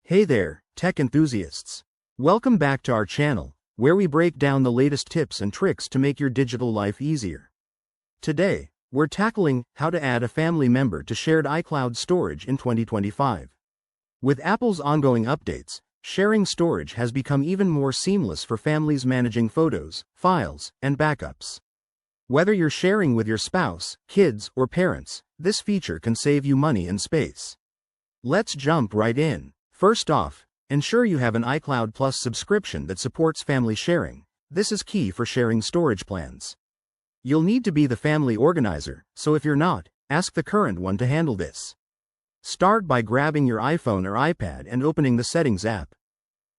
Hey there, tech enthusiasts. Welcome back to our channel, where we break down the latest tips and tricks to make your digital life easier. Today, we're tackling how to add a family member to shared iCloud storage in 2025. With Apple's ongoing updates, sharing storage has become even more seamless for families managing photos, files, and backups. Whether you're sharing with your spouse, kids, or parents, this feature can save you money and space. Let's jump right in. First off, ensure you have an iCloud Plus subscription that supports family sharing. This is key for sharing storage plans. You'll need to be the family organizer, so if you're not, ask the current one to handle this. Start by grabbing your iPhone or iPad and opening the Settings app.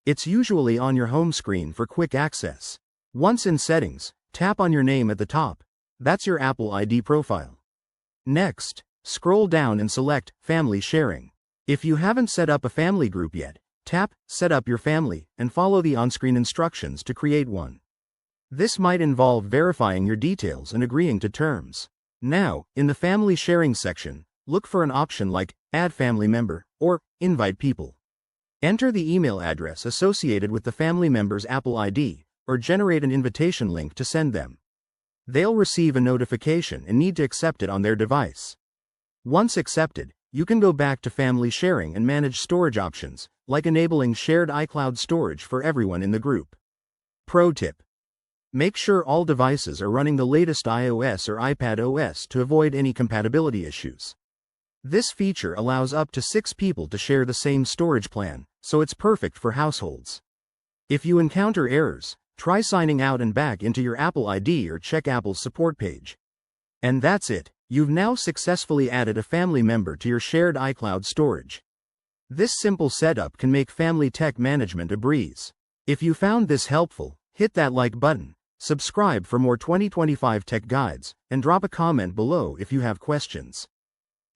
It's usually on your home screen for quick access. Once in Settings, tap on your name at the top. That's your Apple ID profile. Next, scroll down and select Family Sharing. If you haven't set up a family group yet, tap Set up your family and follow the on-screen instructions to create one. This might involve verifying your details and agreeing to terms. Now, in the family sharing section, look for an option like Add Family Member or Invite People. Enter the email address associated with the family member's Apple ID or generate an invitation link to send them. They'll receive a notification and need to accept it on their device. Once accepted, you can go back to family sharing and manage storage options, like enabling shared iCloud storage for everyone in the group. Pro tip: make sure all devices are running the latest iOS or iPadOS to avoid any compatibility issues. This feature allows up to 6 people to share the same storage plan, so it's perfect for households. If you encounter errors, try signing out and back into your Apple ID or check Apple's support page. And that's it. You've now successfully added a family member to your shared iCloud storage. This simple setup can make family tech management a breeze. If you found this helpful, hit that like button, subscribe for more 2025 tech guides, and drop a comment below if you have questions.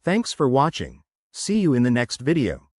Thanks for watching. See you in the next video.